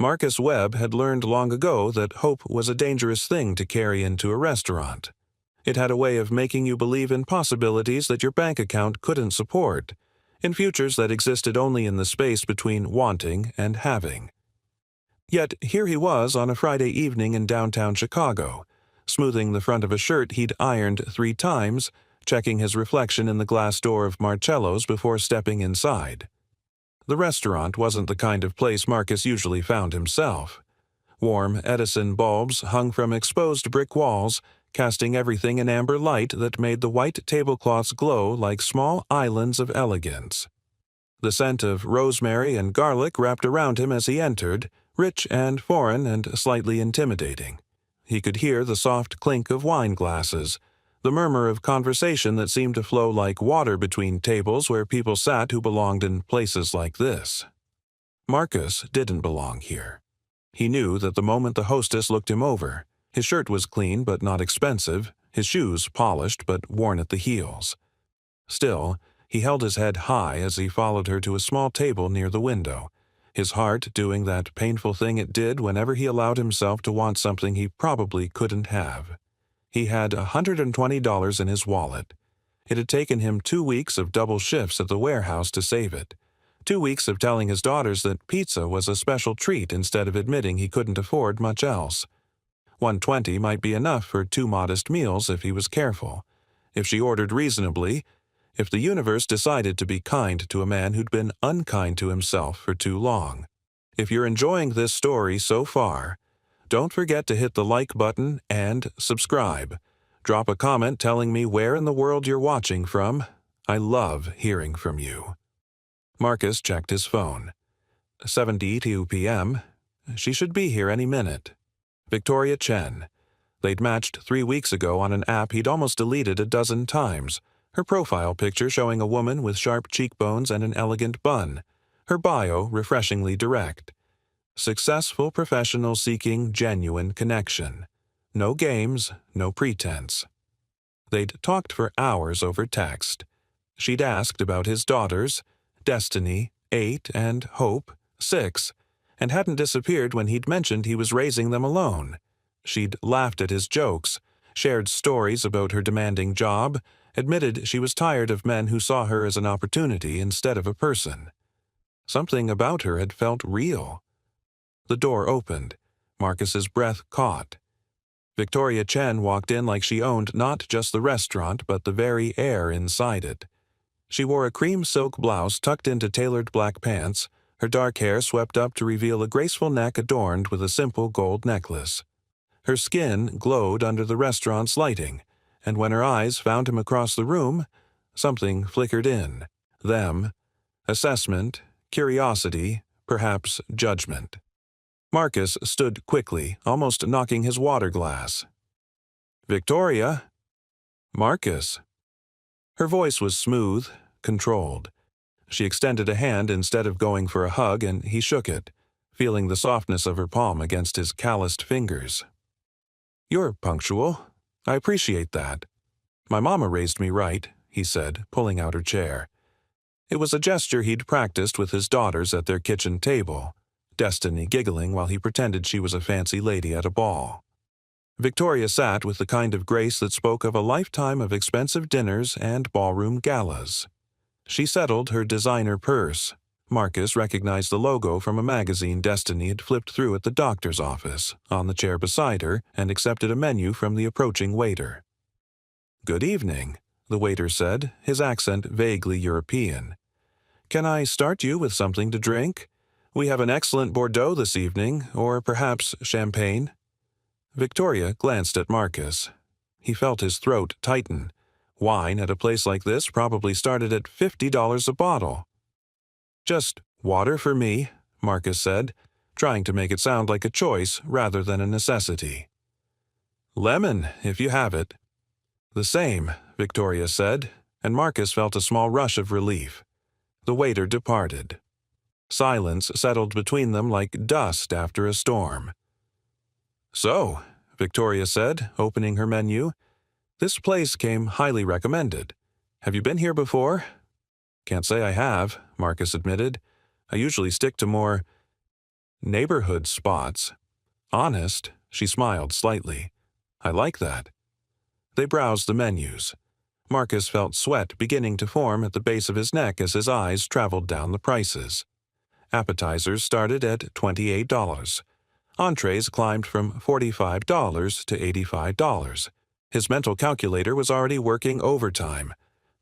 Marcus Webb had learned long ago that hope was a dangerous thing to carry into a restaurant. It had a way of making you believe in possibilities that your bank account couldn't support, in futures that existed only in the space between wanting and having. Yet here he was on a Friday evening in downtown Chicago, smoothing the front of a shirt he'd ironed 3 times, checking his reflection in the glass door of Marcello's before stepping inside. The restaurant wasn't the kind of place Marcus usually found himself. Warm Edison bulbs hung from exposed brick walls, casting everything in amber light that made the white tablecloths glow like small islands of elegance. The scent of rosemary and garlic wrapped around him as he entered, rich and foreign and slightly intimidating. He could hear the soft clink of wine glasses, the murmur of conversation that seemed to flow like water between tables where people sat who belonged in places like this. Marcus didn't belong here. He knew that the moment the hostess looked him over. His shirt was clean but not expensive, his shoes polished but worn at the heels. Still, he held his head high as he followed her to a small table near the window, his heart doing that painful thing it did whenever he allowed himself to want something he probably couldn't have. He had $120 in his wallet. It had taken him 2 weeks of double shifts at the warehouse to save it. 2 weeks of telling his daughters that pizza was a special treat instead of admitting he couldn't afford much else. $120 might be enough for 2 modest meals if he was careful. If she ordered reasonably, if the universe decided to be kind to a man who'd been unkind to himself for too long. If you're enjoying this story so far, don't forget to hit the like button and subscribe. Drop a comment telling me where in the world you're watching from. I love hearing from you. Marcus checked his phone. 7:02 p.m. She should be here any minute. Victoria Chen. They'd matched 3 weeks ago on an app he'd almost deleted a dozen times. Her profile picture showing a woman with sharp cheekbones and an elegant bun. Her bio refreshingly direct. Successful professional seeking genuine connection. No games, no pretense. They'd talked for hours over text. She'd asked about his daughters, Destiny, 8, and Hope, 6, and hadn't disappeared when he'd mentioned he was raising them alone. She'd laughed at his jokes, shared stories about her demanding job, admitted she was tired of men who saw her as an opportunity instead of a person. Something about her had felt real. The door opened. Marcus's breath caught. Victoria Chen walked in like she owned not just the restaurant but the very air inside it. She wore a cream silk blouse tucked into tailored black pants, her dark hair swept up to reveal a graceful neck adorned with a simple gold necklace. Her skin glowed under the restaurant's lighting, and when her eyes found him across the room, something flickered in. Them. Assessment, curiosity, perhaps judgment. Marcus stood quickly, almost knocking his water glass. "Victoria?" "Marcus." Her voice was smooth, controlled. She extended a hand instead of going for a hug, and he shook it, feeling the softness of her palm against his calloused fingers. "You're punctual. I appreciate that. My mama raised me right," he said, pulling out her chair. It was a gesture he'd practiced with his daughters at their kitchen table, Destiny giggling while he pretended she was a fancy lady at a ball. Victoria sat with the kind of grace that spoke of a lifetime of expensive dinners and ballroom galas. She settled her designer purse. Marcus recognized the logo from a magazine Destiny had flipped through at the doctor's office, on the chair beside her, and accepted a menu from the approaching waiter. "Good evening," the waiter said, his accent vaguely European. "Can I start you with something to drink? We have an excellent Bordeaux this evening, or perhaps champagne." Victoria glanced at Marcus. He felt his throat tighten. Wine at a place like this probably started at $50 a bottle. "Just water for me," Marcus said, trying to make it sound like a choice rather than a necessity. "Lemon, if you have it." "The same," Victoria said, and Marcus felt a small rush of relief. The waiter departed. Silence settled between them like dust after a storm. "So," Victoria said, opening her menu, "this place came highly recommended. Have you been here before?" "Can't say I have," Marcus admitted. "I usually stick to more—" Neighborhood spots. Honest, she smiled slightly. I like that. They browsed the menus. Marcus felt sweat beginning to form at the base of his neck as his eyes traveled down the prices. Appetizers started at $28. Entrees climbed from $45 to $85. His mental calculator was already working overtime,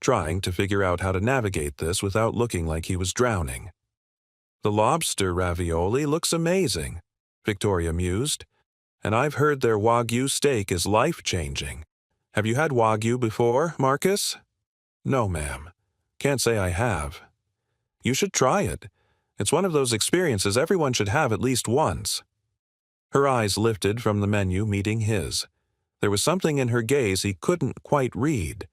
trying to figure out how to navigate this without looking like he was drowning. The lobster ravioli looks amazing, Victoria mused. And I've heard their Wagyu steak is life-changing. Have you had Wagyu before, Marcus? No, ma'am. Can't say I have. You should try it. It's one of those experiences everyone should have at least once. Her eyes lifted from the menu, meeting his. There was something in her gaze he couldn't quite read.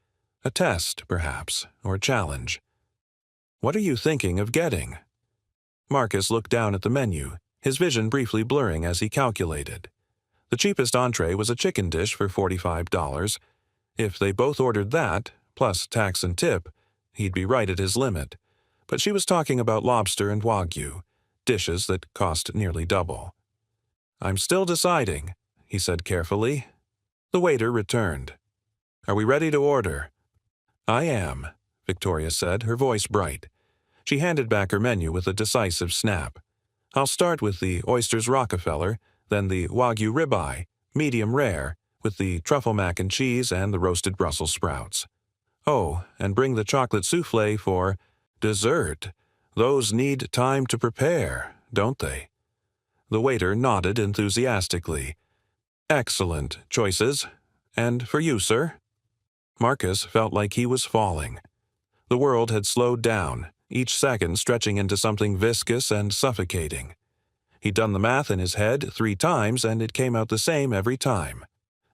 A test, perhaps, or a challenge. What are you thinking of getting? Marcus looked down at the menu, his vision briefly blurring as he calculated. The cheapest entree was a chicken dish for $45. If they both ordered that, plus tax and tip, he'd be right at his limit. But she was talking about lobster and Wagyu, dishes that cost nearly double. I'm still deciding, he said carefully. The waiter returned. Are we ready to order? I am, Victoria said, her voice bright. She handed back her menu with a decisive snap. I'll start with the oysters Rockefeller, then the Wagyu ribeye, medium rare, with the truffle mac and cheese and the roasted Brussels sprouts. Oh, and bring the chocolate soufflé for dessert. Those need time to prepare, don't they? The waiter nodded enthusiastically. Excellent choices. And for you, sir? Marcus felt like he was falling. The world had slowed down, each second stretching into something viscous and suffocating. He'd done the math in his head 3 times, and it came out the same every time.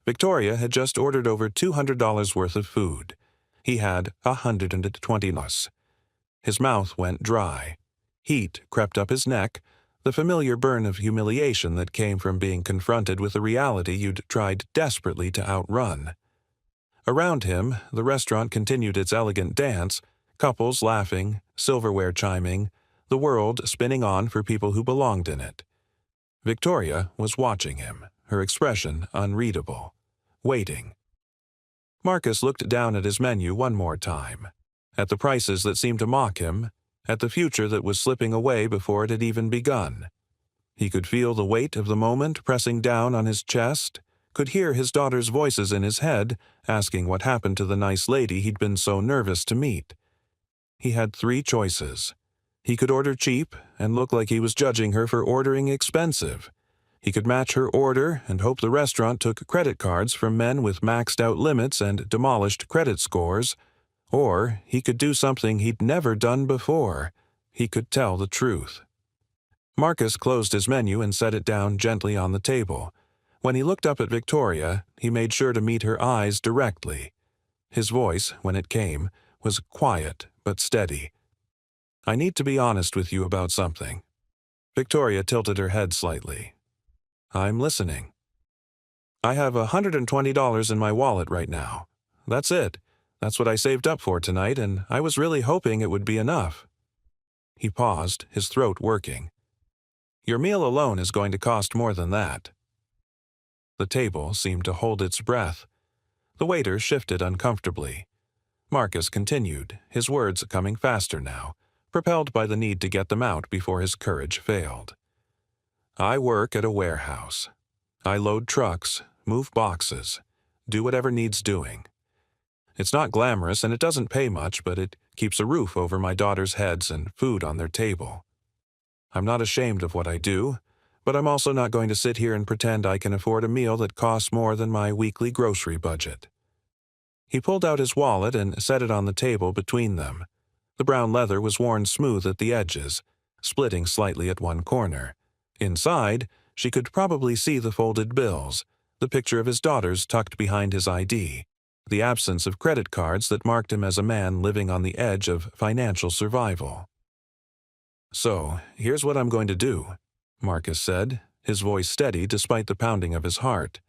Victoria had just ordered over $200 worth of food. He had $120. His mouth went dry. Heat crept up his neck, the familiar burn of humiliation that came from being confronted with a reality you'd tried desperately to outrun. Around him, the restaurant continued its elegant dance, couples laughing, silverware chiming, the world spinning on for people who belonged in it. Victoria was watching him, her expression unreadable, waiting. Marcus looked down at his menu one more time, at the prices that seemed to mock him, at the future that was slipping away before it had even begun. He could feel the weight of the moment pressing down on his chest, could hear his daughter's voices in his head, asking what happened to the nice lady he'd been so nervous to meet. He had 3 choices. He could order cheap and look like he was judging her for ordering expensive. He could match her order and hope the restaurant took credit cards from men with maxed-out limits and demolished credit scores. Or he could do something he'd never done before. He could tell the truth. Marcus closed his menu and set it down gently on the table. When he looked up at Victoria, he made sure to meet her eyes directly. His voice, when it came, was quiet but steady. I need to be honest with you about something. Victoria tilted her head slightly. I'm listening. I have $120 in my wallet right now. That's it. That's what I saved up for tonight, and I was really hoping it would be enough. He paused, his throat working. Your meal alone is going to cost more than that. The table seemed to hold its breath. The waiter shifted uncomfortably. Marcus continued, his words coming faster now, propelled by the need to get them out before his courage failed. I work at a warehouse. I load trucks, move boxes, do whatever needs doing. It's not glamorous and it doesn't pay much, but it keeps a roof over my daughters' heads and food on their table. I'm not ashamed of what I do, but I'm also not going to sit here and pretend I can afford a meal that costs more than my weekly grocery budget. He pulled out his wallet and set it on the table between them. The brown leather was worn smooth at the edges, splitting slightly at one corner. Inside, she could probably see the folded bills, the picture of his daughters tucked behind his ID, the absence of credit cards that marked him as a man living on the edge of financial survival. So, here's what I'm going to do, Marcus said, his voice steady despite the pounding of his heart.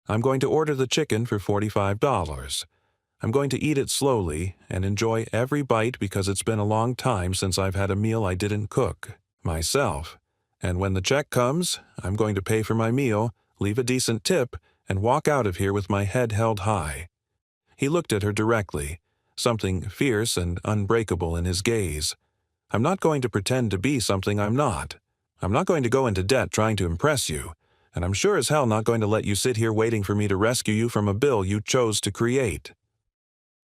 I'm going to order the chicken for $45. I'm going to eat it slowly and enjoy every bite because it's been a long time since I've had a meal I didn't cook, myself, And when the check comes, I'm going to pay for my meal, leave a decent tip, and walk out of here with my head held high." He looked at her directly, something fierce and unbreakable in his gaze. "I'm not going to pretend to be something I'm not. I'm not going to go into debt trying to impress you, and I'm sure as hell not going to let you sit here waiting for me to rescue you from a bill you chose to create."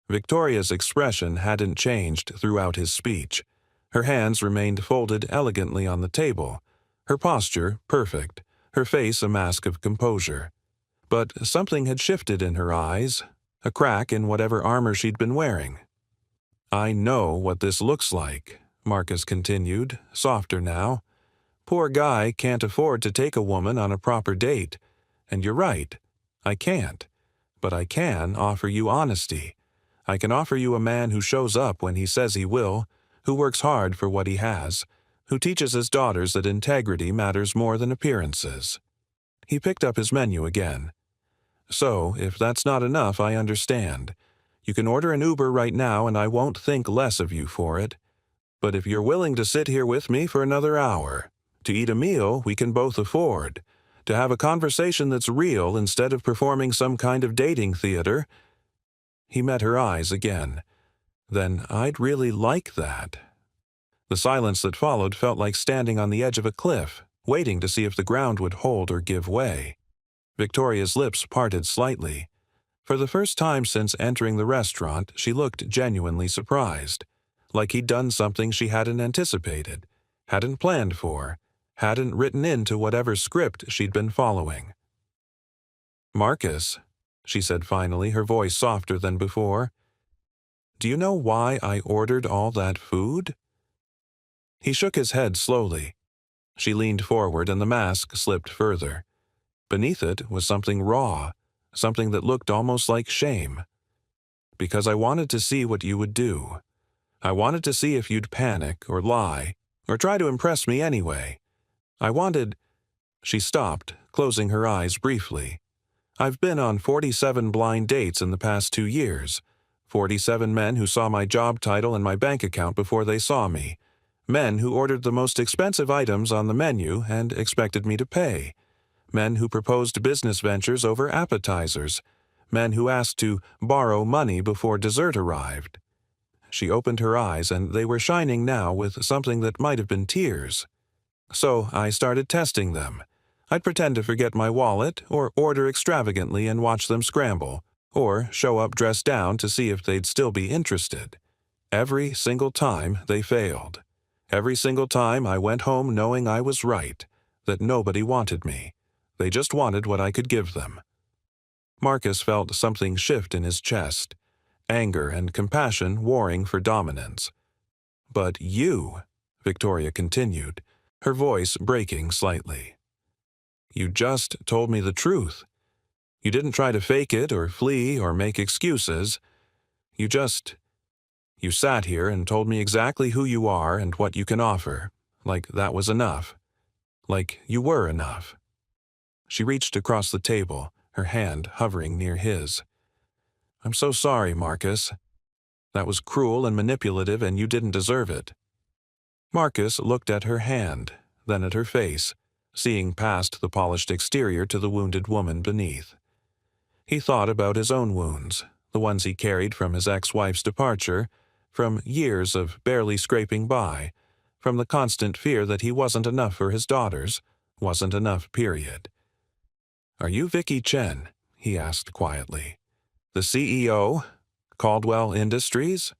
Victoria's expression hadn't changed throughout his speech. Her hands remained folded elegantly on the table, her posture perfect, her face a mask of composure. But something had shifted in her eyes, a crack in whatever armor she'd been wearing. "I know what this looks like," Marcus continued, softer now. "Poor guy can't afford to take a woman on a proper date. And you're right, I can't. But I can offer you honesty. I can offer you a man who shows up when he says he will, who works hard for what he has, who teaches his daughters that integrity matters more than appearances." He picked up his menu again. "So, if that's not enough, I understand. You can order an Uber right now and I won't think less of you for it. But if you're willing to sit here with me for another hour, to eat a meal we can both afford, to have a conversation that's real instead of performing some kind of dating theater—" He met her eyes again. "Then I'd really like that." The silence that followed felt like standing on the edge of a cliff, waiting to see if the ground would hold or give way. Victoria's lips parted slightly. For the first time since entering the restaurant, she looked genuinely surprised, like he'd done something she hadn't anticipated, hadn't planned for, hadn't written into whatever script she'd been following. "Marcus," she said finally, her voice softer than before, "do you know why I ordered all that food?" He shook his head slowly. She leaned forward and the mask slipped further. Beneath it was something raw, something that looked almost like shame. "Because I wanted to see what you would do. I wanted to see if you'd panic or lie, or try to impress me anyway. I wanted—" She stopped, closing her eyes briefly. "I've been on 47 blind dates in the past 2 years. 47 men who saw my job title and my bank account before they saw me. Men who ordered the most expensive items on the menu and expected me to pay. Men who proposed business ventures over appetizers. Men who asked to borrow money before dessert arrived." She opened her eyes and they were shining now with something that might have been tears. "So I started testing them. I'd pretend to forget my wallet, or order extravagantly and watch them scramble, or show up dressed down to see if they'd still be interested. Every single time they failed. Every single time I went home knowing I was right, that nobody wanted me. They just wanted what I could give them." Marcus felt something shift in his chest, anger and compassion warring for dominance. "But you," Victoria continued, her voice breaking slightly, "you just told me the truth. You didn't try to fake it or flee or make excuses. You sat here and told me exactly who you are and what you can offer, like that was enough. Like you were enough." She reached across the table, her hand hovering near his. "I'm so sorry, Marcus. That was cruel and manipulative and you didn't deserve it." Marcus looked at her hand, then at her face, seeing past the polished exterior to the wounded woman beneath. He thought about his own wounds, the ones he carried from his ex-wife's departure, from years of barely scraping by, from the constant fear that he wasn't enough for his daughters, wasn't enough, period. "Are you Vicky Chen?" he asked quietly. "The CEO? Caldwell Industries?"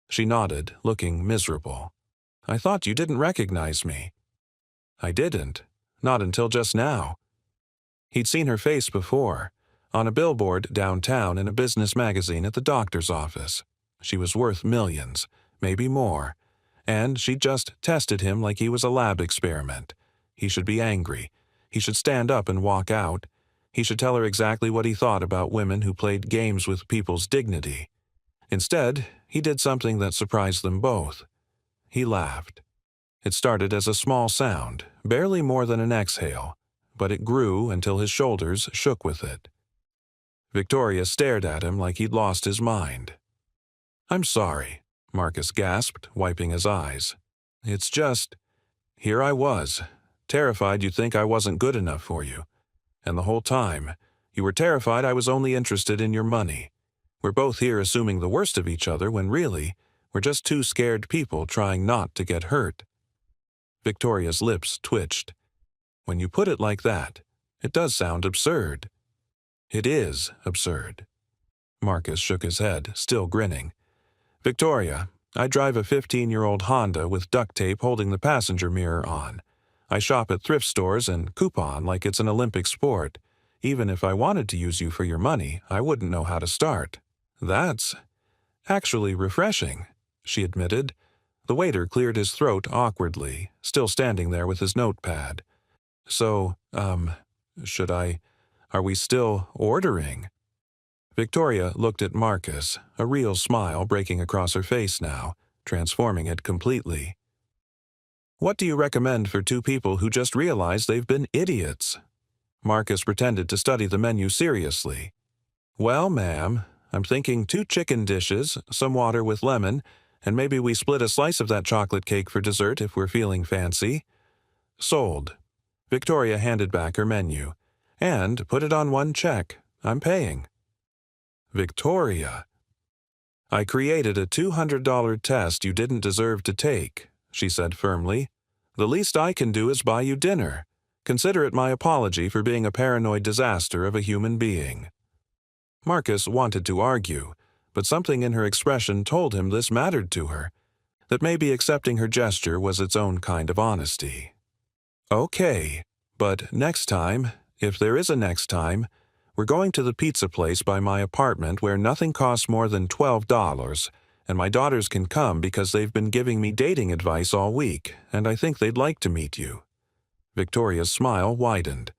She nodded, looking miserable. "I thought you didn't recognize me." "I didn't. Not until just now." He'd seen her face before, on a billboard downtown in a business magazine at the doctor's office. She was worth millions, maybe more, and she'd just tested him like he was a lab experiment. He should be angry. He should stand up and walk out. He should tell her exactly what he thought about women who played games with people's dignity. Instead, he did something that surprised them both. He laughed. It started as a small sound, barely more than an exhale, but it grew until his shoulders shook with it. Victoria stared at him like he'd lost his mind. "I'm sorry," Marcus gasped, wiping his eyes. "It's just, here I was, terrified you'd think I wasn't good enough for you. And the whole time, you were terrified I was only interested in your money. We're both here assuming the worst of each other when really, we're just two scared people trying not to get hurt." Victoria's lips twitched. "When you put it like that, it does sound absurd." "It is absurd." Marcus shook his head, still grinning. "Victoria, I drive a 15-year-old Honda with duct tape holding the passenger mirror on. I shop at thrift stores and coupon like it's an Olympic sport. Even if I wanted to use you for your money, I wouldn't know how to start." "That's actually refreshing," she admitted. The waiter cleared his throat awkwardly, still standing there with his notepad. "So, are we still ordering?" Victoria looked at Marcus, a real smile breaking across her face now, transforming it completely. "What do you recommend for two people who just realized they've been idiots?" Marcus pretended to study the menu seriously. "Well, ma'am, I'm thinking 2 chicken dishes, some water with lemon, and maybe we split a slice of that chocolate cake for dessert if we're feeling fancy." "Sold." Victoria handed back her menu. "And put it on one check. I'm paying." "Victoria." "I created a $200 test you didn't deserve to take," she said firmly. "The least I can do is buy you dinner. Consider it my apology for being a paranoid disaster of a human being." Marcus wanted to argue, but something in her expression told him this mattered to her, that maybe accepting her gesture was its own kind of honesty. "Okay, but next time, if there is a next time, we're going to the pizza place by my apartment where nothing costs more than $12, and my daughters can come because they've been giving me dating advice all week, and I think they'd like to meet you." Victoria's smile widened.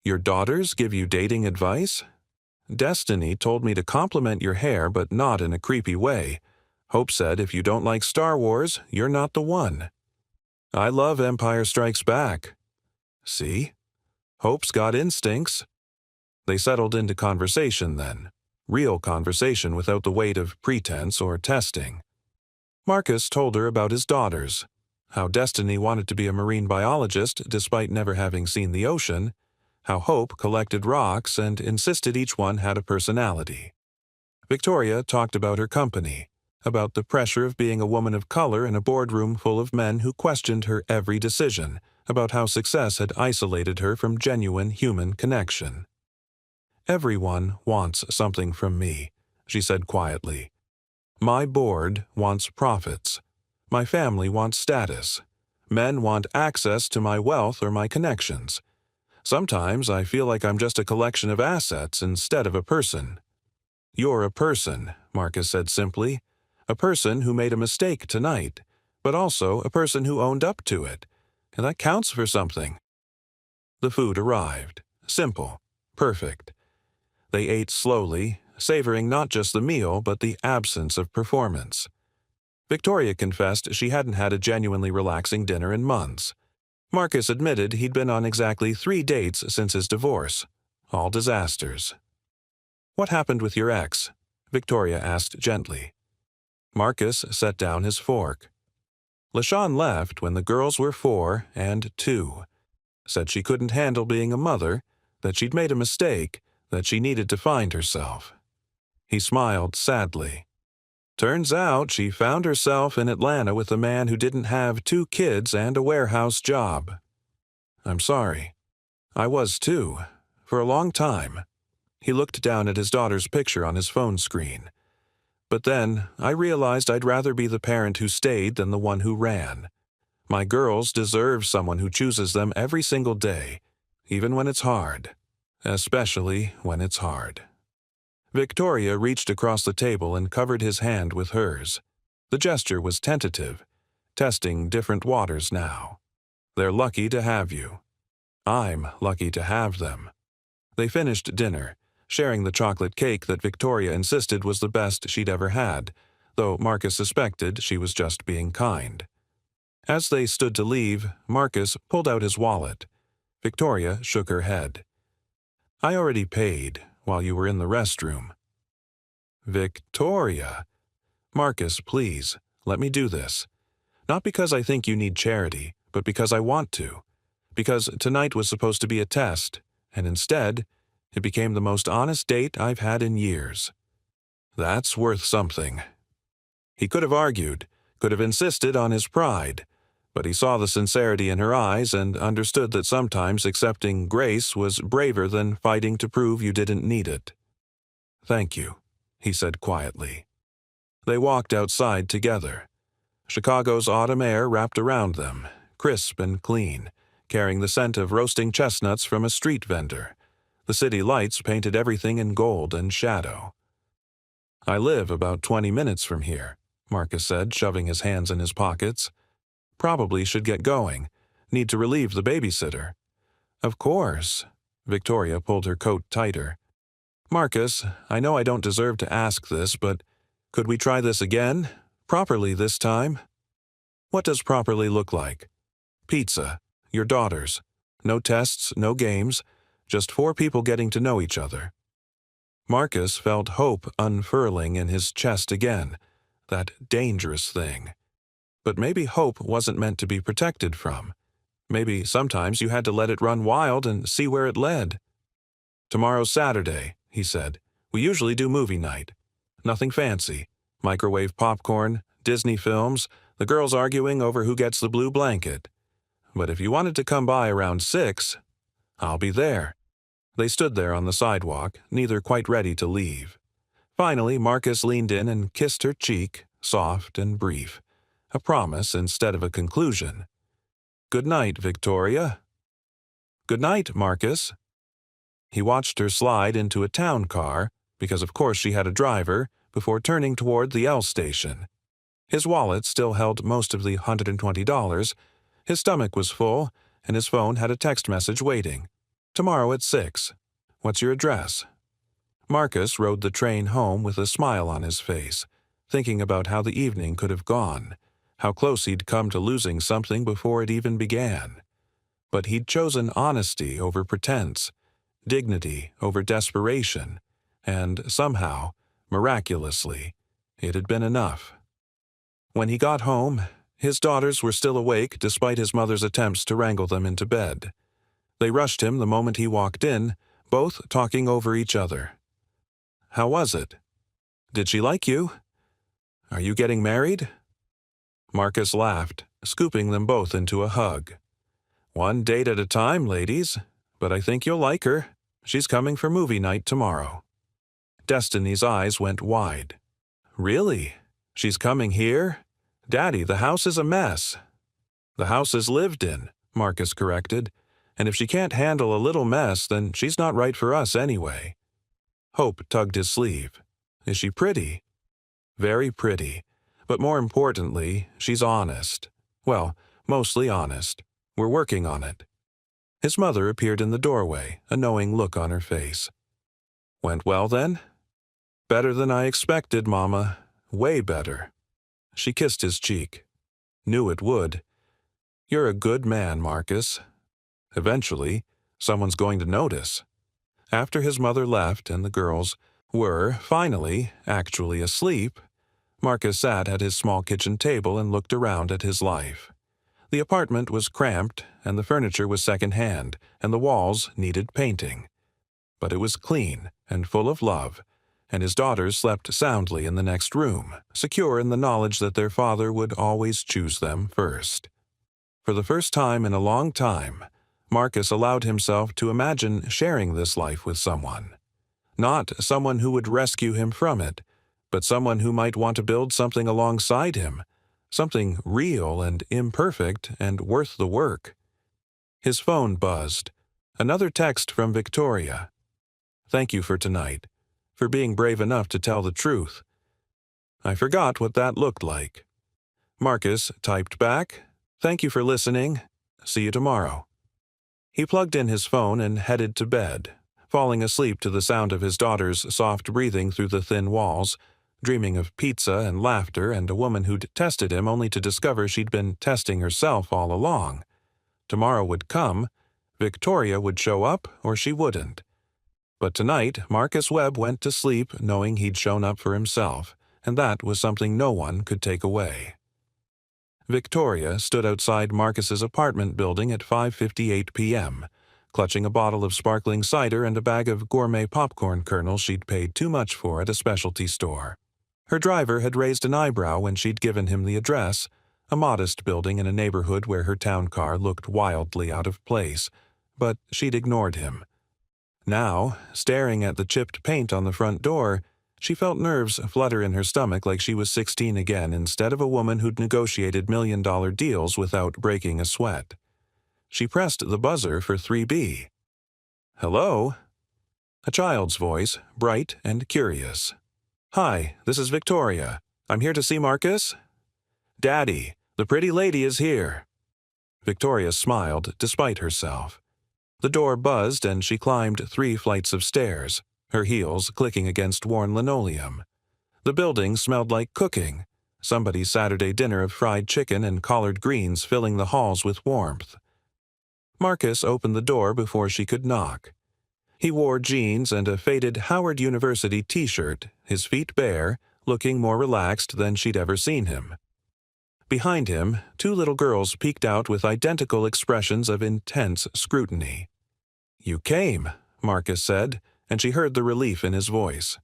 "Your daughters give you dating advice?" "Destiny told me to compliment your hair, but not in a creepy way. Hope said if you don't like Star Wars, you're not the one." "I love Empire Strikes Back." "See? Hope's got instincts." They settled into conversation then. Real conversation without the weight of pretense or testing. Marcus told her about his daughters, how Destiny wanted to be a marine biologist despite never having seen the ocean, how Hope collected rocks and insisted each one had a personality. Victoria talked about her company, about the pressure of being a woman of color in a boardroom full of men who questioned her every decision, about how success had isolated her from genuine human connection. "Everyone wants something from me," she said quietly. "My board wants profits. My family wants status. Men want access to my wealth or my connections. Sometimes I feel like I'm just a collection of assets instead of a person." "You're a person," Marcus said simply. "A person who made a mistake tonight, but also a person who owned up to it. And that counts for something." The food arrived. Simple. Perfect. They ate slowly, savoring not just the meal but the absence of performance. Victoria confessed she hadn't had a genuinely relaxing dinner in months. Marcus admitted he'd been on exactly 3 dates since his divorce. All disasters. "What happened with your ex?" Victoria asked gently. Marcus set down his fork. "LaShawn left when the girls were 4 and 2. Said she couldn't handle being a mother, that she'd made a mistake, that she needed to find herself." He smiled sadly. "Turns out she found herself in Atlanta with a man who didn't have 2 kids and a warehouse job." "I'm sorry." "I was too, for a long time." He looked down at his daughter's picture on his phone screen. "But then I realized I'd rather be the parent who stayed than the one who ran. My girls deserve someone who chooses them every single day, even when it's hard. Especially when it's hard." Victoria reached across the table and covered his hand with hers. The gesture was tentative, testing different waters now. "They're lucky to have you. I'm lucky to have them." They finished dinner, sharing the chocolate cake that Victoria insisted was the best she'd ever had, though Marcus suspected she was just being kind. As they stood to leave, Marcus pulled out his wallet. Victoria shook her head. "I already paid while you were in the restroom." "Victoria." "Marcus, please, let me do this. Not because I think you need charity, but because I want to. because tonight was supposed to be a test, and instead, it became the most honest date I've had in years. That's worth something. He could have argued, could have insisted on his pride, but he saw the sincerity in her eyes and understood that sometimes accepting grace was braver than fighting to prove you didn't need it. "Thank you," he said quietly. They walked outside together. Chicago's autumn air wrapped around them, crisp and clean, carrying the scent of roasting chestnuts from a street vendor. The city lights painted everything in gold and shadow. "I live about 20 minutes from here," Marcus said, shoving his hands in his pockets. "Probably should get going. Need to relieve the babysitter." "Of course." Victoria pulled her coat tighter. "Marcus, I know I don't deserve to ask this, but could we try this again? Properly this time?" "What does properly look like?" "Pizza. Your daughters. No tests, no games. Just 4 people getting to know each other." Marcus felt hope unfurling in his chest again, that dangerous thing. But maybe hope wasn't meant to be protected from. Maybe sometimes you had to let it run wild and see where it led. "Tomorrow's Saturday," he said. "We usually do movie night. Nothing fancy. Microwave popcorn, Disney films, the girls arguing over who gets the blue blanket. But if you wanted to come by around 6, I'll be there." They stood there on the sidewalk, neither quite ready to leave. Finally, Marcus leaned in and kissed her cheek, soft and brief. A promise instead of a conclusion. "Good night, Victoria." "Good night, Marcus." He watched her slide into a town car, because of course she had a driver, before turning toward the L station. His wallet still held most of the $120. His stomach was full, and his phone had a text message waiting. "Tomorrow at 6. What's your address?" Marcus rode the train home with a smile on his face, thinking about how the evening could have gone, how close he'd come to losing something before it even began. But he'd chosen honesty over pretense, dignity over desperation, and somehow, miraculously, it had been enough. When he got home, his daughters were still awake despite his mother's attempts to wrangle them into bed. They rushed him the moment he walked in, both talking over each other. "How was it? Did she like you? Are you getting married?" Marcus laughed, scooping them both into a hug. "One date at a time, ladies, but I think you'll like her. She's coming for movie night tomorrow." Destiny's eyes went wide. "Really? She's coming here? Daddy, the house is a mess." "The house is lived in," Marcus corrected. "And if she can't handle a little mess, then she's not right for us anyway." Hope tugged his sleeve. "Is she pretty?" "Very pretty. But more importantly, she's honest. Well, mostly honest. We're working on it." His mother appeared in the doorway, a knowing look on her face. "Went well, then?" "Better than I expected, Mama. Way better." She kissed his cheek. "Knew it would. You're a good man, Marcus. Eventually, someone's going to notice." After his mother left and the girls were, finally, actually asleep, Marcus sat at his small kitchen table and looked around at his life. The apartment was cramped, and the furniture was second-hand, and the walls needed painting. But it was clean and full of love, and his daughters slept soundly in the next room, secure in the knowledge that their father would always choose them first. For the first time in a long time, Marcus allowed himself to imagine sharing this life with someone. Not someone who would rescue him from it, but someone who might want to build something alongside him, something real and imperfect and worth the work. His phone buzzed. Another text from Victoria. "Thank you for tonight, for being brave enough to tell the truth. I forgot what that looked like." Marcus typed back, "Thank you for listening. See you tomorrow." He plugged in his phone and headed to bed, falling asleep to the sound of his daughter's soft breathing through the thin walls, dreaming of pizza and laughter and a woman who'd tested him only to discover she'd been testing herself all along. Tomorrow would come, Victoria would show up or she wouldn't. But tonight, Marcus Webb went to sleep knowing he'd shown up for himself, and that was something no one could take away. Victoria stood outside Marcus's apartment building at 5:58 p.m., clutching a bottle of sparkling cider and a bag of gourmet popcorn kernels she'd paid too much for at a specialty store. Her driver had raised an eyebrow when she'd given him the address, a modest building in a neighborhood where her town car looked wildly out of place, but she'd ignored him. Now, staring at the chipped paint on the front door, she felt nerves flutter in her stomach like she was 16 again instead of a woman who'd negotiated million-dollar deals without breaking a sweat. She pressed the buzzer for 3B. "Hello?" A child's voice, bright and curious. "Hi, this is Victoria. I'm here to see Marcus?" "Daddy, the pretty lady is here." Victoria smiled despite herself. The door buzzed and she climbed 3 flights of stairs, her heels clicking against worn linoleum. The building smelled like cooking, somebody's Saturday dinner of fried chicken and collard greens filling the halls with warmth. Marcus opened the door before she could knock. He wore jeans and a faded Howard University t-shirt, his feet bare, looking more relaxed than she'd ever seen him. Behind him, 2 little girls peeked out with identical expressions of intense scrutiny. "You came," Marcus said, and she heard the relief in his voice.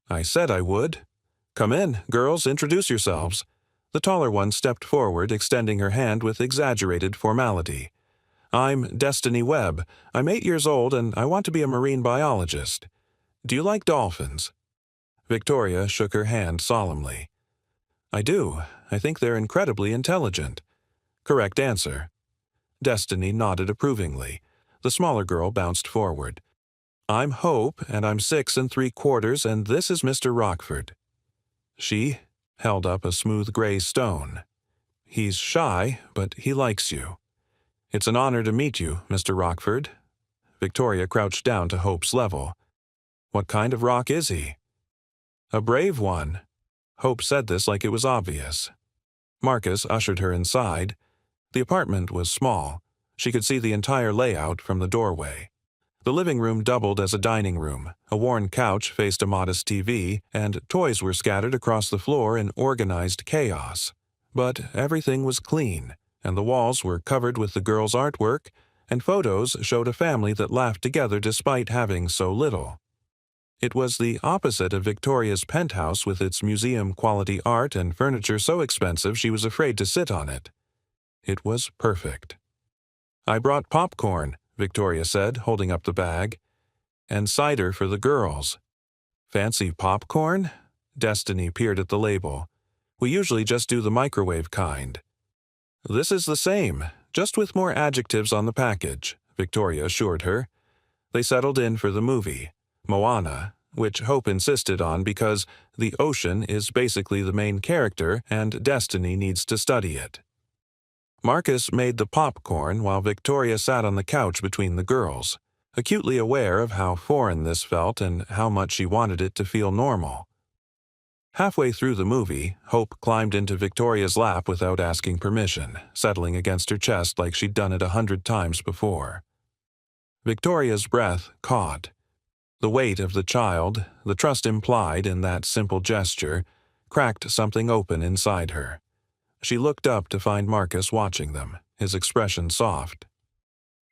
"I said I would. Come in, girls, introduce yourselves." The taller one stepped forward, extending her hand with exaggerated formality. "I'm Destiny Webb. I'm 8 years old and I want to be a marine biologist. Do you like dolphins?" Victoria shook her hand solemnly. "I do. I think they're incredibly intelligent." "Correct answer." Destiny nodded approvingly. The smaller girl bounced forward. "I'm Hope, and I'm 6 3/4, and this is Mr. Rockford." She held up a smooth gray stone. "He's shy, but he likes you." "It's an honor to meet you, Mr. Rockford." Victoria crouched down to Hope's level. "What kind of rock is he?" "A brave one." Hope said this like it was obvious. Marcus ushered her inside. The apartment was small. She could see the entire layout from the doorway. The living room doubled as a dining room. A worn couch faced a modest TV, and toys were scattered across the floor in organized chaos. But everything was clean, and the walls were covered with the girls' artwork, and photos showed a family that laughed together despite having so little. It was the opposite of Victoria's penthouse with its museum-quality art and furniture so expensive she was afraid to sit on it. It was perfect. "I brought popcorn," Victoria said, holding up the bag. "And cider for the girls." "Fancy popcorn?" Destiny peered at the label. "We usually just do the microwave kind." "This is the same, just with more adjectives on the package," Victoria assured her. They settled in for the movie, Moana, which Hope insisted on because the ocean is basically the main character and Destiny needs to study it. Marcus made the popcorn while Victoria sat on the couch between the girls, acutely aware of how foreign this felt and how much she wanted it to feel normal. Halfway through the movie, Hope climbed into Victoria's lap without asking permission, settling against her chest like she'd done it 100 times before. Victoria's breath caught. The weight of the child, the trust implied in that simple gesture, cracked something open inside her. She looked up to find Marcus watching them, his expression soft.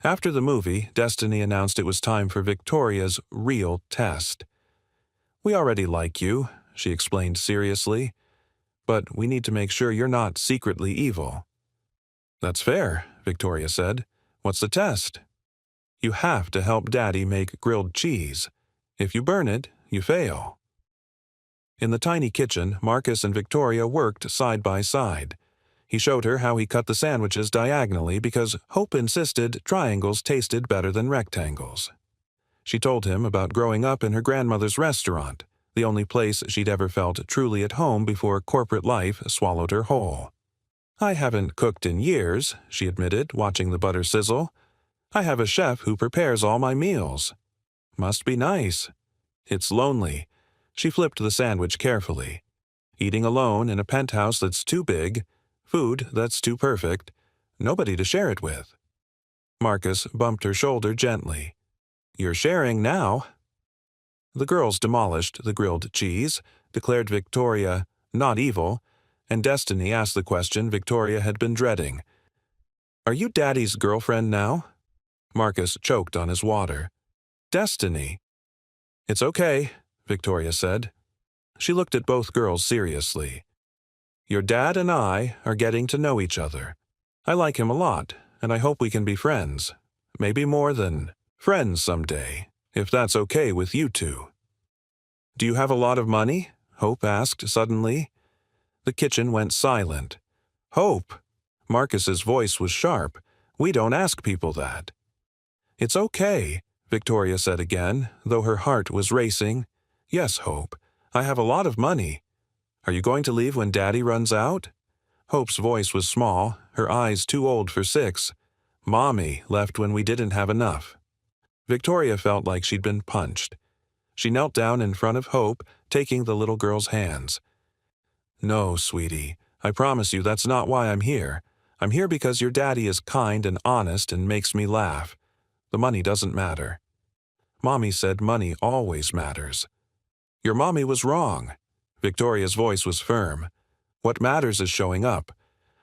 After the movie, Destiny announced it was time for Victoria's real test. "We already like you," she explained seriously, "but we need to make sure you're not secretly evil." "That's fair," Victoria said. "What's the test?" "You have to help Daddy make grilled cheese. If you burn it, you fail." In the tiny kitchen, Marcus and Victoria worked side by side. He showed her how he cut the sandwiches diagonally because Hope insisted triangles tasted better than rectangles. She told him about growing up in her grandmother's restaurant, the only place she'd ever felt truly at home before corporate life swallowed her whole. "I haven't cooked in years," she admitted, watching the butter sizzle. "I have a chef who prepares all my meals." "Must be nice." "It's lonely." She flipped the sandwich carefully. "Eating alone in a penthouse that's too big, food that's too perfect, nobody to share it with." Marcus bumped her shoulder gently. "You're sharing now." The girls demolished the grilled cheese, declared Victoria not evil, and Destiny asked the question Victoria had been dreading. "Are you Daddy's girlfriend now?" Marcus choked on his water. "Destiny." "It's okay," Victoria said. She looked at both girls seriously. "Your dad and I are getting to know each other. I like him a lot, and I hope we can be friends. Maybe more than friends someday, if that's okay with you two." "Do you have a lot of money?" Hope asked suddenly. The kitchen went silent. "Hope!" Marcus's voice was sharp. "We don't ask people that." "It's okay," Victoria said again, though her heart was racing. "Yes, Hope, I have a lot of money. Are you going to leave when Daddy runs out?" Hope's voice was small, her eyes too old for 6. "Mommy left when we didn't have enough." Victoria felt like she'd been punched. She knelt down in front of Hope, taking the little girl's hands. "No, sweetie, I promise you that's not why I'm here. I'm here because your daddy is kind and honest and makes me laugh. The money doesn't matter." Mommy said money always matters. "Your mommy was wrong." Victoria's voice was firm. "What matters is showing up.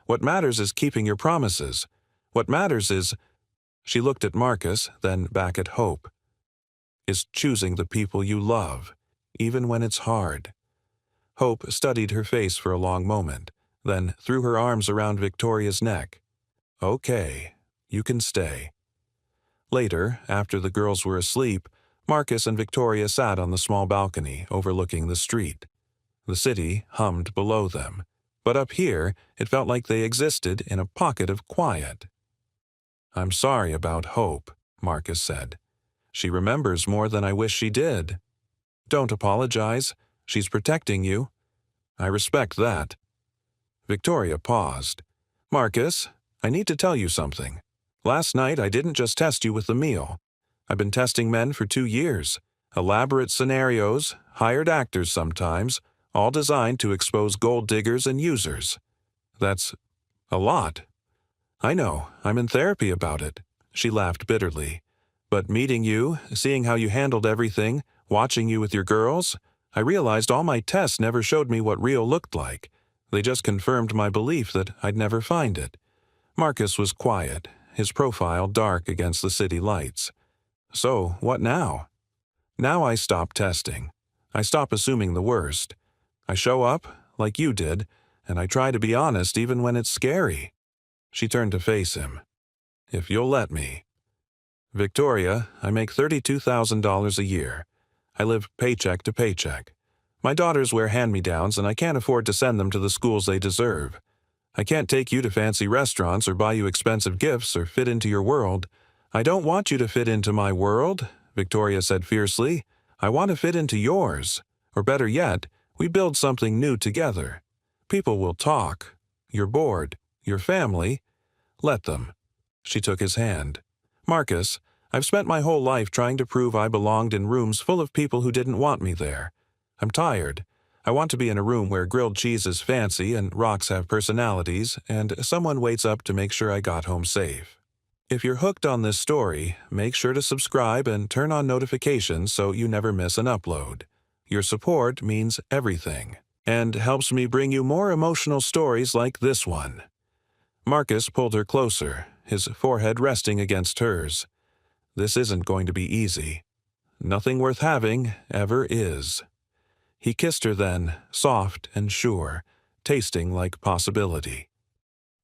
What matters is keeping your promises. What matters is—" She looked at Marcus, then back at Hope. "Is choosing the people you love, even when it's hard." Hope studied her face for a long moment, then threw her arms around Victoria's neck. "Okay, you can stay." Later, after the girls were asleep, Marcus and Victoria sat on the small balcony overlooking the street. The city hummed below them, but up here it felt like they existed in a pocket of quiet. "I'm sorry about Hope," Marcus said. "She remembers more than I wish she did." "Don't apologize. She's protecting you." "I respect that." Victoria paused. "Marcus, I need to tell you something. Last night I didn't just test you with the meal. I've been testing men for 2 years. Elaborate scenarios, hired actors sometimes, all designed to expose gold diggers and users. That's a lot." "I know, I'm in therapy about it." She laughed bitterly. "But meeting you, seeing how you handled everything, watching you with your girls, I realized all my tests never showed me what real looked like. They just confirmed my belief that I'd never find it." Marcus was quiet, his profile dark against the city lights. "So, what now?" "Now I stop testing. I stop assuming the worst. I show up, like you did, and I try to be honest even when it's scary." She turned to face him. "If you'll let me." "Victoria, I make $32,000 a year. I live paycheck to paycheck. My daughters wear hand-me-downs and I can't afford to send them to the schools they deserve. I can't take you to fancy restaurants or buy you expensive gifts or fit into your world. I don't want you to fit into my world," Victoria said fiercely. "I want to fit into yours. Or better yet, we build something new together. People will talk. You're bored. Your family. Let them." She took his hand. "Marcus, I've spent my whole life trying to prove I belonged in rooms full of people who didn't want me there. I'm tired. I want to be in a room where grilled cheese is fancy and rocks have personalities, and someone waits up to make sure I got home safe." If you're hooked on this story, make sure to subscribe and turn on notifications so you never miss an upload. Your support means everything, and helps me bring you more emotional stories like this one. Marcus pulled her closer, his forehead resting against hers. "This isn't going to be easy. Nothing worth having ever is." He kissed her then, soft and sure, tasting like possibility.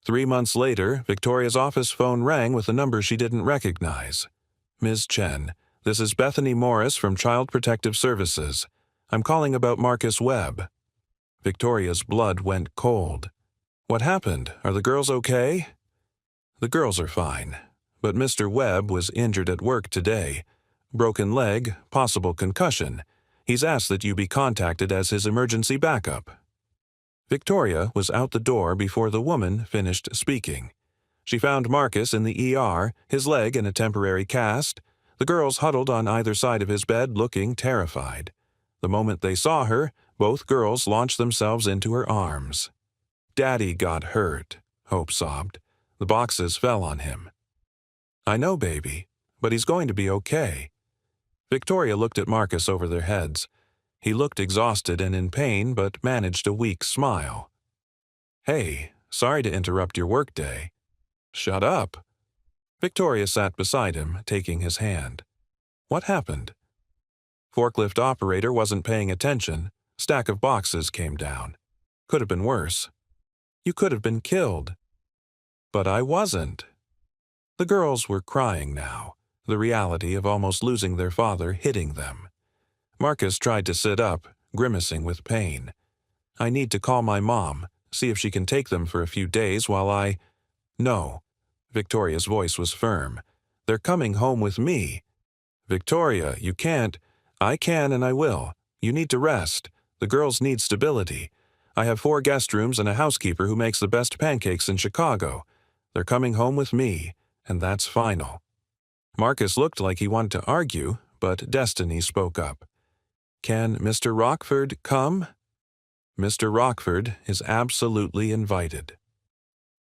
3 months later, Victoria's office phone rang with a number she didn't recognize. "Ms. Chen, this is Bethany Morris from Child Protective Services. I'm calling about Marcus Webb." Victoria's blood went cold. "What happened? Are the girls okay?" "The girls are fine, but Mr. Webb was injured at work today. Broken leg, possible concussion. He's asked that you be contacted as his emergency backup." Victoria was out the door before the woman finished speaking. She found Marcus in the ER, his leg in a temporary cast. The girls huddled on either side of his bed looking terrified. The moment they saw her, both girls launched themselves into her arms. "Daddy got hurt," Hope sobbed. "The boxes fell on him." "I know, baby, but he's going to be okay." Victoria looked at Marcus over their heads. He looked exhausted and in pain, but managed a weak smile. Hey, sorry to interrupt your workday. Shut up. Victoria sat beside him, taking his hand. What happened? Forklift operator wasn't paying attention. Stack of boxes came down. Could have been worse. You could have been killed. But I wasn't. The girls were crying now, the reality of almost losing their father hitting them. Marcus tried to sit up, grimacing with pain. I need to call my mom, see if she can take them for a few days while I… No. Victoria's voice was firm. They're coming home with me. Victoria, you can't. I can and I will. You need to rest. The girls need stability. I have 4 guest rooms and a housekeeper who makes the best pancakes in Chicago. They're coming home with me, and that's final. Marcus looked like he wanted to argue, but Destiny spoke up. Can Mr. Rockford come? Mr. Rockford is absolutely invited.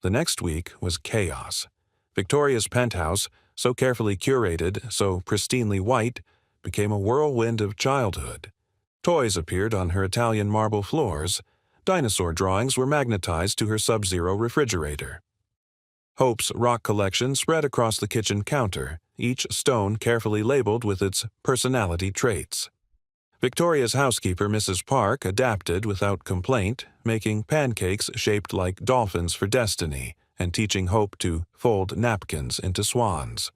The next week was chaos. Victoria's penthouse, so carefully curated, so pristinely white, became a whirlwind of childhood. Toys appeared on her Italian marble floors. Dinosaur drawings were magnetized to her Sub-Zero refrigerator. Hope's rock collection spread across the kitchen counter, each stone carefully labeled with its personality traits. Victoria's housekeeper, Mrs. Park, adapted without complaint, making pancakes shaped like dolphins for Destiny and teaching Hope to fold napkins into swans.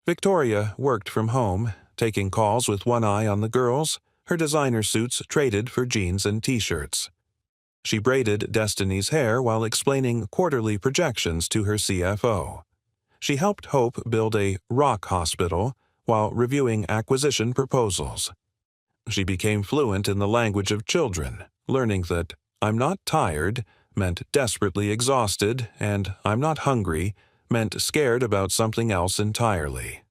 Victoria worked from home, taking calls with one eye on the girls, her designer suits traded for jeans and t-shirts. She braided Destiny's hair while explaining quarterly projections to her CFO. She helped Hope build a rock hospital while reviewing acquisition proposals. She became fluent in the language of children, learning that "I'm not tired" meant desperately exhausted, and "I'm not hungry" meant scared about something else entirely.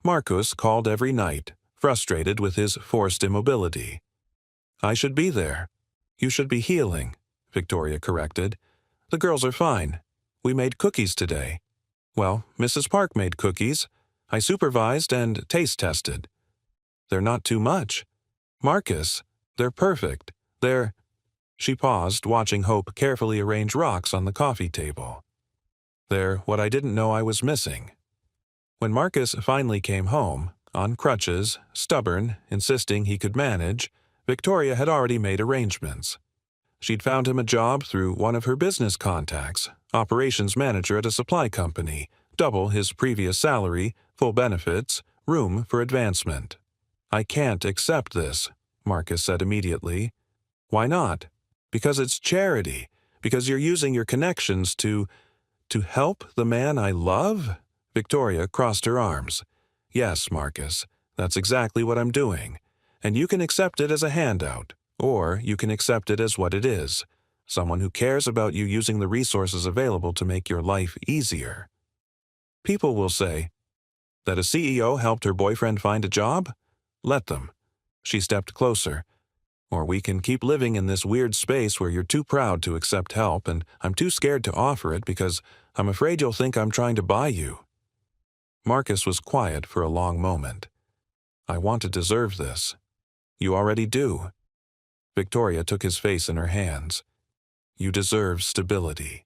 Marcus called every night, frustrated with his forced immobility. I should be there. You should be healing, Victoria corrected. The girls are fine. We made cookies today. Well, Mrs. Park made cookies. I supervised and taste tested. They're not too much. Marcus, they're perfect. They're… She paused, watching Hope carefully arrange rocks on the coffee table. They're what I didn't know I was missing. When Marcus finally came home, on crutches, stubborn, insisting he could manage, Victoria had already made arrangements. She'd found him a job through one of her business contacts, operations manager at a supply company, double his previous salary, full benefits, room for advancement. I can't accept this, Marcus said immediately. Why not? Because it's charity. Because you're using your connections to help the man I love? Victoria crossed her arms. Yes, Marcus, that's exactly what I'm doing. And you can accept it as a handout, or you can accept it as what it is, someone who cares about you using the resources available to make your life easier. People will say, that a CEO helped her boyfriend find a job? Let them. She stepped closer. Or we can keep living in this weird space where you're too proud to accept help and I'm too scared to offer it because I'm afraid you'll think I'm trying to buy you. Marcus was quiet for a long moment. I want to deserve this. You already do. Victoria took his face in her hands. You deserve stability.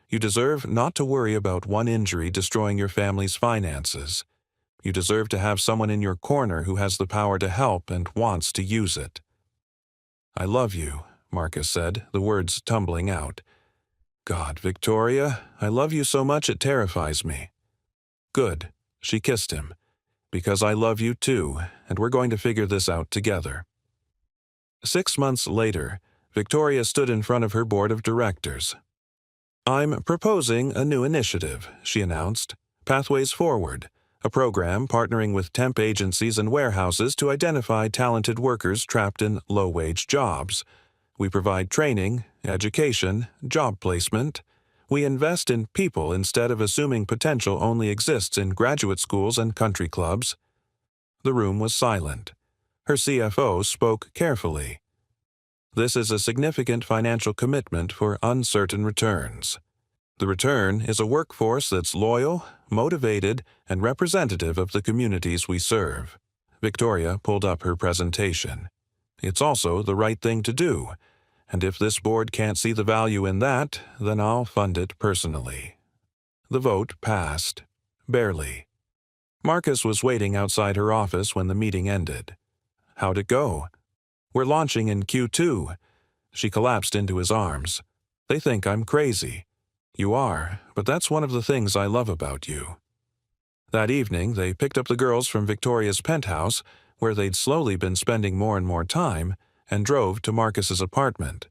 You deserve not to worry about one injury destroying your family's finances. You deserve to have someone in your corner who has the power to help and wants to use it. I love you, Marcus said, the words tumbling out. God, Victoria, I love you so much it terrifies me. Good, she kissed him. Because I love you too, and we're going to figure this out together. 6 months later, Victoria stood in front of her board of directors. I'm proposing a new initiative, she announced, Pathways Forward, a program partnering with temp agencies and warehouses to identify talented workers trapped in low-wage jobs. We provide training, education, job placement. We invest in people instead of assuming potential only exists in graduate schools and country clubs. The room was silent. Her CFO spoke carefully. This is a significant financial commitment for uncertain returns. The return is a workforce that's loyal, motivated, and representative of the communities we serve. Victoria pulled up her presentation. It's also the right thing to do. And if this board can't see the value in that, then I'll fund it personally." The vote passed. Barely. Marcus was waiting outside her office when the meeting ended. "How'd it go?" "We're launching in Q2. She collapsed into his arms. "They think I'm crazy." "You are, but that's one of the things I love about you." That evening, they picked up the girls from Victoria's penthouse, where they'd slowly been spending more and more time, and drove to Marcus's apartment.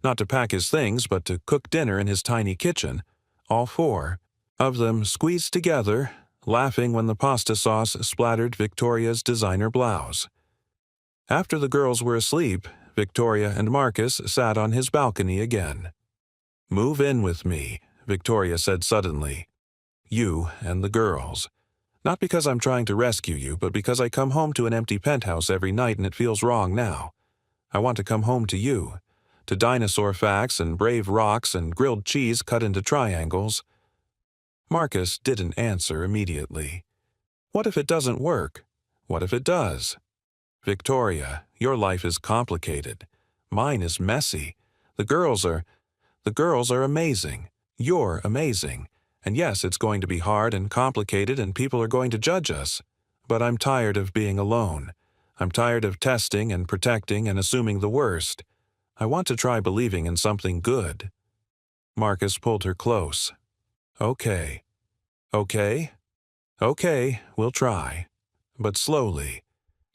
Not to pack his things, but to cook dinner in his tiny kitchen, all four of them squeezed together, laughing when the pasta sauce splattered Victoria's designer blouse. After the girls were asleep, Victoria and Marcus sat on his balcony again. "Move in with me," Victoria said suddenly. "You and the girls. Not because I'm trying to rescue you, but because I come home to an empty penthouse every night and it feels wrong now. I want to come home to you, to dinosaur facts and brave rocks and grilled cheese cut into triangles." Marcus didn't answer immediately. What if it doesn't work? What if it does? "Victoria, your life is complicated. Mine is messy. The girls are amazing. You're amazing. And yes, it's going to be hard and complicated and people are going to judge us. But I'm tired of being alone. I'm tired of testing and protecting and assuming the worst. I want to try believing in something good." Marcus pulled her close. "Okay. Okay? Okay, we'll try. But slowly.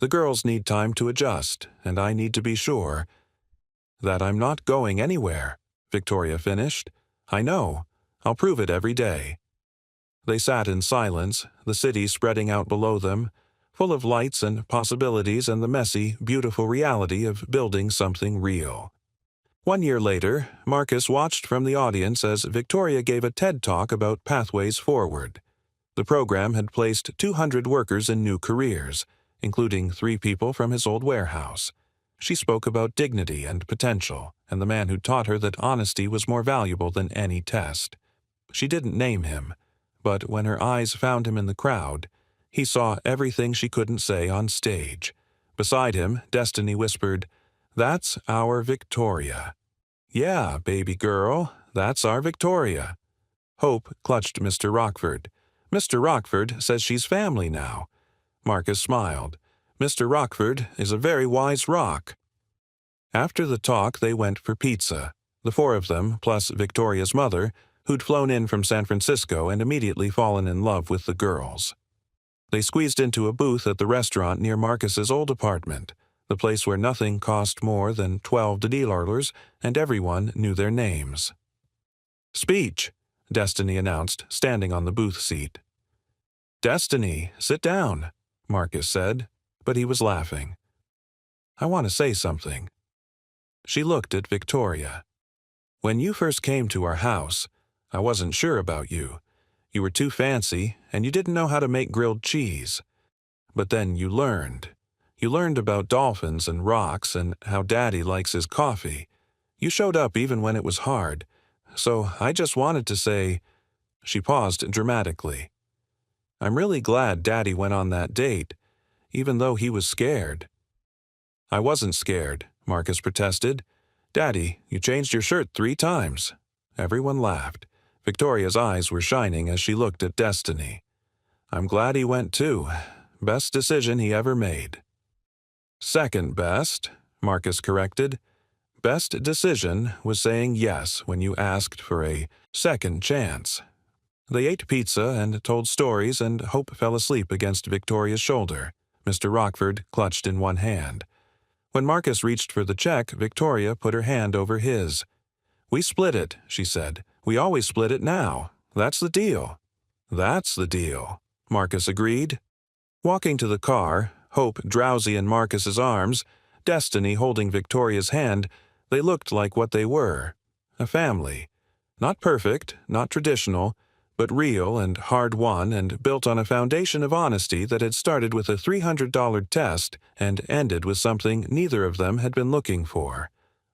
The girls need time to adjust, and I need to be sure that I'm not going anywhere," Victoria finished. "I know. I'll prove it every day." They sat in silence, the city spreading out below them, full of lights and possibilities and the messy, beautiful reality of building something real. 1 year later, Marcus watched from the audience as Victoria gave a TED Talk about pathways forward. The program had placed 200 workers in new careers, including 3 people from his old warehouse. She spoke about dignity and potential, and the man who taught her that honesty was more valuable than any test. She didn't name him, but when her eyes found him in the crowd, he saw everything she couldn't say on stage. Beside him, Destiny whispered, "That's our Victoria." "Yeah, baby girl, that's our Victoria." Hope clutched Mr. Rockford. "Mr. Rockford says she's family now." Marcus smiled. "Mr. Rockford is a very wise rock." After the talk, they went for pizza. The 4 of them, plus Victoria's mother, who'd flown in from San Francisco and immediately fallen in love with the girls. They squeezed into a booth at the restaurant near Marcus's old apartment, the place where nothing cost more than $12 and everyone knew their names. "Speech," Destiny announced, standing on the booth seat. "Destiny, sit down," Marcus said, but he was laughing. "I want to say something." She looked at Victoria. "When you first came to our house, I wasn't sure about you. You were too fancy, and you didn't know how to make grilled cheese. But then you learned. You learned about dolphins and rocks and how Daddy likes his coffee. You showed up even when it was hard. So I just wanted to say—" She paused dramatically. "I'm really glad Daddy went on that date, even though he was scared." "I wasn't scared," Marcus protested. "Daddy, you changed your shirt 3 times." Everyone laughed. Victoria's eyes were shining as she looked at Destiny. "I'm glad he went too. Best decision he ever made." "Second best," Marcus corrected. "Best decision was saying yes when you asked for a second chance." They ate pizza and told stories, and Hope fell asleep against Victoria's shoulder, Mr. Rockford clutched in one hand. When Marcus reached for the check, Victoria put her hand over his. "We split it," she said. "We always split it now. That's the deal." "That's the deal," Marcus agreed. Walking to the car, Hope drowsy in Marcus's arms, Destiny holding Victoria's hand, they looked like what they were, a family. Not perfect, not traditional, but real and hard-won and built on a foundation of honesty that had started with a $300 test and ended with something neither of them had been looking for.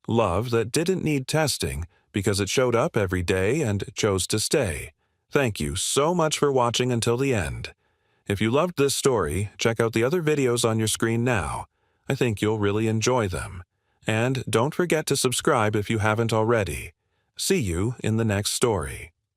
Love that didn't need testing because it showed up every day and chose to stay. Thank you so much for watching until the end. If you loved this story, check out the other videos on your screen now. I think you'll really enjoy them. And don't forget to subscribe if you haven't already. See you in the next story.